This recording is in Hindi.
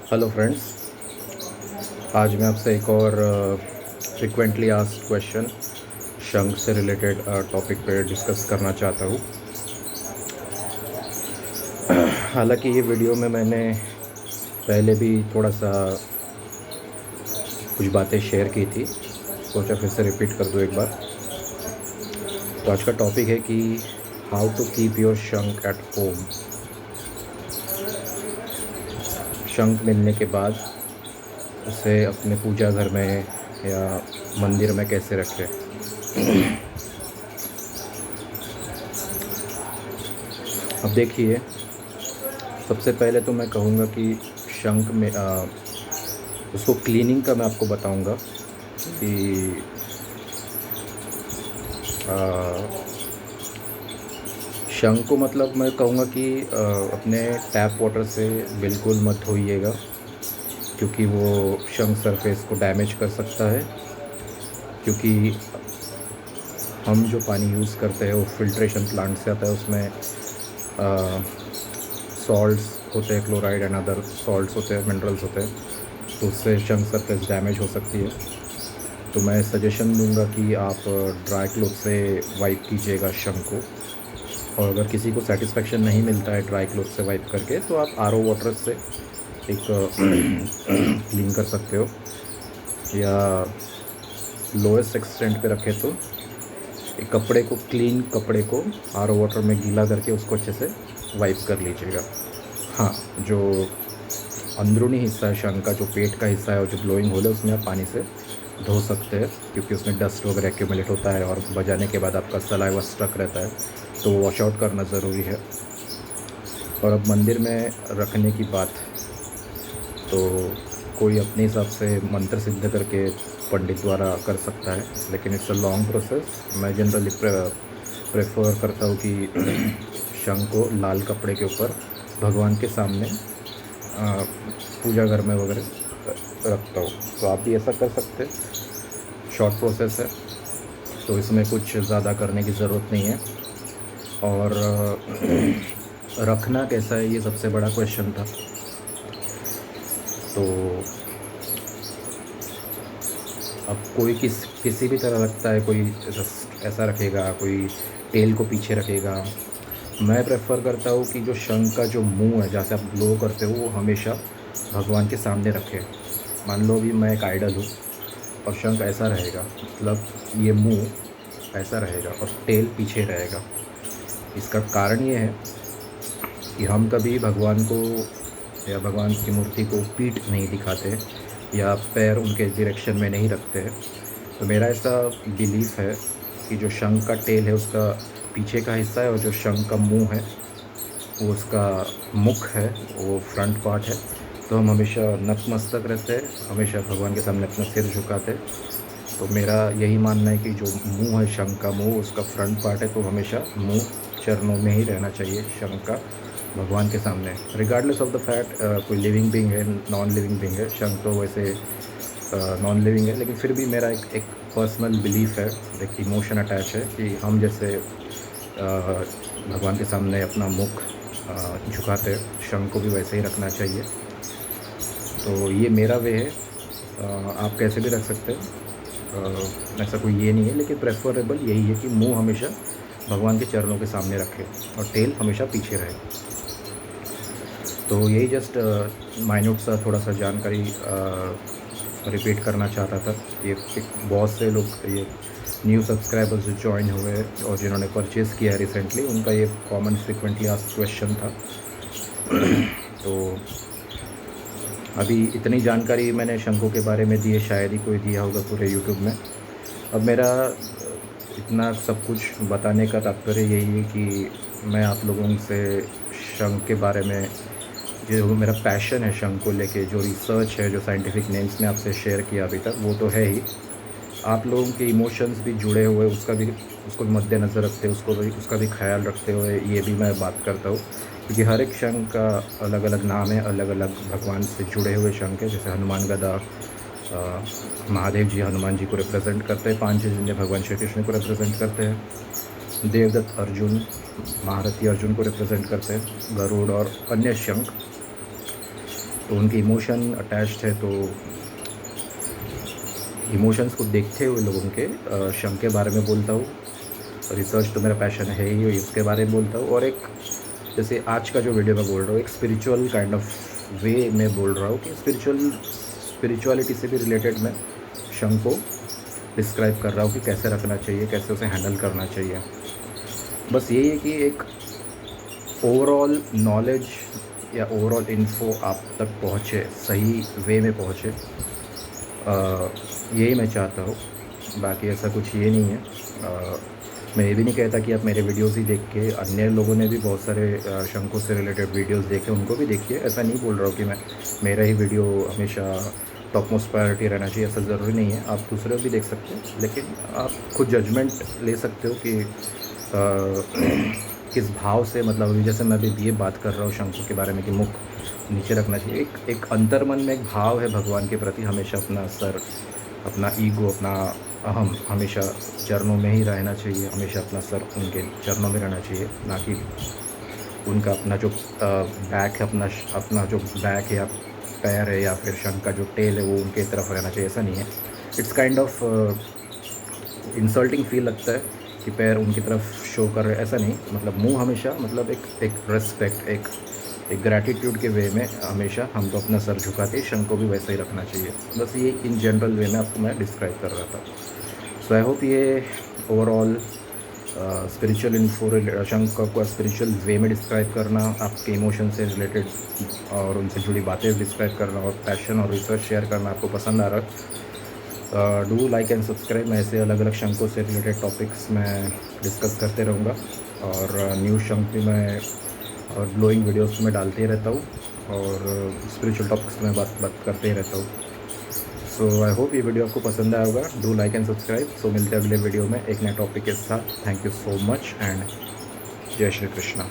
Hello friends. आज मैं आपसे एक और फ्रिक्वेंटली आस्क्ड क्वेश्चन शंख से रिलेटेड टॉपिक पे डिस्कस करना चाहता हूँ। हालांकि ये वीडियो में मैंने पहले भी थोड़ा सा कुछ बातें शेयर की थी, सोचा फिर से रिपीट कर दूँ एक बार। तो आज का टॉपिक है कि हाउ टू कीप योर शंख एट होम। शंख मिलने के बाद उसे अपने पूजा घर में या मंदिर में कैसे रखें। अब देखिए, सबसे पहले तो मैं कहूँगा कि शंख में उसको क्लीनिंग का मैं आपको बताऊँगा कि शंख को मतलब मैं कहूँगा कि अपने टैप वाटर से बिल्कुल मत धोइएगा, क्योंकि वो शंख सरफेस को डैमेज कर सकता है। क्योंकि हम जो पानी यूज़ करते हैं वो फिल्ट्रेशन प्लांट से आता है, उसमें सॉल्ट्स होते हैं, क्लोराइड एंड अदर सॉल्ट्स होते हैं, मिनरल्स होते हैं, तो उससे शंख सरफेस डैमेज हो सकती है। तो मैं सजेशन दूंगा कि आप ड्राई क्लोथ से वाइप कीजिएगा शंख को। और अगर किसी को सेटिस्फेक्शन नहीं मिलता है ड्राई क्लोथ से वाइप करके, तो आप आरओ वाटर से एक क्लीन कर सकते हो, या लोएस्ट एक्सटेंट पे रखें तो एक क्लीन कपड़े को आरओ वाटर में गीला करके उसको अच्छे से वाइप कर लीजिएगा। हाँ, जो अंदरूनी हिस्सा है शंख का, जो पेट का हिस्सा है और जो ब्लोइंग होल है, उसमें आप पानी से धो सकते हैं, क्योंकि उसमें डस्ट वगैरह एक्यूमुलेट होता है और बजाने के बाद आपका सलाइवा स्टक रहता है, तो वॉश आउट करना ज़रूरी है। और अब मंदिर में रखने की बात, तो कोई अपने हिसाब से मंत्र सिद्ध करके पंडित द्वारा कर सकता है, लेकिन इट्स अ लॉन्ग प्रोसेस। मैं जनरली प्रेफर करता हूँ कि शंख को लाल कपड़े के ऊपर भगवान के सामने पूजा घर में वगैरह रखता हूँ। तो आप भी ऐसा कर सकते हैं, शॉर्ट प्रोसेस है, तो इसमें कुछ ज़्यादा करने की ज़रूरत नहीं है। और रखना कैसा है, ये सबसे बड़ा क्वेश्चन था। तो अब कोई किसी भी तरह रखता है, कोई ऐसा रखेगा, कोई टेल को पीछे रखेगा। मैं प्रेफर करता हूँ कि जो शंख का जो मुंह है, जहाँ से आप ब्लो करते हो, वो हमेशा भगवान के सामने रखें। मान लो भी मैं एक आइडल हूँ और शंख ऐसा रहेगा, मतलब ये मुंह ऐसा रहेगा और टेल पीछे रहेगा। इसका कारण ये है कि हम कभी भगवान को या भगवान की मूर्ति को पीठ नहीं दिखाते या पैर उनके डायरेक्शन में नहीं रखते हैं। तो मेरा ऐसा बिलीफ है कि जो शंख का टेल है उसका पीछे का हिस्सा है, और जो शंख का मुंह है वो उसका मुख है, वो फ्रंट पार्ट है। तो हम हमेशा नतमस्तक रहते हैं, हमेशा भगवान के सामने अपना सिर झुकाते हैं। तो मेरा यही मानना है कि जो मुंह है शंख का मुंह, उसका फ्रंट पार्ट है, तो हमेशा मुंह चरणों में ही रहना चाहिए शंख का भगवान के सामने, रिगार्डलेस ऑफ द फैक्ट कोई लिविंग बीइंग है, नॉन लिविंग बीइंग है। शंख तो वैसे नॉन लिविंग है, लेकिन फिर भी मेरा एक पर्सनल बिलीफ है, एक इमोशन अटैच है कि हम जैसे भगवान के सामने अपना मुख झुकाते हैं, शंख को भी वैसे ही रखना चाहिए। तो ये मेरा वे है, आप कैसे भी रख सकते हैं, ऐसा कोई ये नहीं है, लेकिन प्रेफरेबल यही है कि मुंह हमेशा भगवान के चरणों के सामने रखें और टेल हमेशा पीछे रहे। तो यही जस्ट माइन्यूट सा थोड़ा सा जानकारी रिपीट करना चाहता था। ये बहुत से लोग, ये न्यू सब्सक्राइबर्स जो ज्वाइन हुए और जिन्होंने परचेज़ किया है रिसेंटली, उनका ये कॉमन फ्रिक्वेंटली आस्क्ड क्वेश्चन था। तो अभी इतनी जानकारी मैंने शंखों के बारे में दी है, शायद ही कोई दिया होगा पूरे यूट्यूब में। अब मेरा इतना सब कुछ बताने का तात्पर्य यही है कि मैं आप लोगों से शंख के बारे में, जो मेरा पैशन है शंख को लेके, जो रिसर्च है, जो साइंटिफिक नेम्स में आपसे शेयर किया अभी तक, वो तो है ही। आप लोगों के इमोशंस भी जुड़े हुए, उसको भी मद्देनज़र रखते हुए, उसका भी ख्याल रखते हुए ये भी मैं बात करता हूँ, क्योंकि हर एक शंख का अलग अलग नाम है, अलग अलग भगवान से जुड़े हुए शंख है। जैसे हनुमान गदा, महादेव जी हनुमान जी को रिप्रेजेंट करते हैं, पांचजन्य भगवान श्री कृष्ण को रिप्रेजेंट करते हैं, देवदत्त अर्जुन, महारथी अर्जुन को रिप्रेजेंट करते हैं, गरुड़ और अन्य शंख। तो उनके इमोशन अटैच्ड है, तो इमोशंस को देखते हुए लोगों के शंख के बारे में बोलता हूँ। रिसर्च तो मेरा पैशन है ही, उसके बारे में बोलता हूँ। और एक जैसे आज का जो वीडियो मैं बोल रहा हूँ, एक स्पिरिचुअल काइंड ऑफ वे में बोल रहा हूँ कि स्पिरिचुअलिटी से भी रिलेटेड मैं शंख को डिस्क्राइब कर रहा हूँ कि कैसे रखना चाहिए, कैसे उसे हैंडल करना चाहिए। बस यही है कि एक ओवरऑल नॉलेज या ओवरऑल इन्फो आप तक पहुँचे, सही वे में पहुँचे, यही मैं चाहता हूँ। बाकी ऐसा कुछ ये नहीं है। मैं ये भी नहीं कहता कि आप मेरे वीडियोस ही देख के, अन्य लोगों ने भी बहुत सारे शंखों से रिलेटेड वीडियोस देखे, उनको भी देखिए। ऐसा नहीं बोल रहा हूँ कि मैं मेरा ही वीडियो हमेशा टॉप मोस्ट प्रायोरिटी रहना चाहिए, ऐसा ज़रूरी नहीं है। आप दूसरे भी देख सकते हैं, लेकिन आप खुद जजमेंट ले सकते हो कि किस भाव से, मतलब अभी जैसे मैं अभी ये बात कर रहा हूँ शंखों के बारे में कि मुख नीचे रखना चाहिए। एक अंतर्मन में एक भाव है भगवान के प्रति, हमेशा अपना सर, अपना ईगो, अपना अहम हमेशा चरणों में ही रहना चाहिए, हमेशा अपना सर उनके चरणों में रहना चाहिए, ना कि उनका अपना जो बैक है, अपना जो बैक है या पैर है या फिर शंख का जो टेल है वो उनके तरफ रहना चाहिए। ऐसा नहीं है। It's kind of insulting feel लगता है कि पैर उनकी तरफ शो कर रहे, ऐसा नहीं। मतलब मुंह हमेशा, मतलब एक रिस्पेक्ट, एक ग्रैटिट्यूड के वे में हमेशा हमको अपना सर झुका के शंख को भी वैसा ही रखना चाहिए। बस ये इन जनरल वे में आपको मैं डिस्क्राइब कर रहा था। सो आई होप ये ओवरऑल स्पिरिचुअल इन्फो, शंख को स्पिरिचुअल वे में डिस्क्राइब करना, आपके इमोशन से रिलेटेड और उनसे जुड़ी बातें डिस्क्राइब करना और पैशन और रिसर्च शेयर करना आपको पसंद आ रहा है। Do like and subscribe. मैं ऐसे अलग अलग शंखों से रिलेटेड टॉपिक्स मैं डिस्कस करते रहूँगा, और न्यू शंख भी मैं और ग्लोइंग वीडियोस में डालते ही रहता हूँ, और स्पिरिचुअल टॉपिक्स में बात करते ही रहता हूँ। सो आई होप ये वीडियो आपको पसंद आया होगा। Do like and subscribe. So मिलते हैं अगले वीडियो में एक नए टॉपिक के साथ। Thank you so much and जय श्री कृष्णा।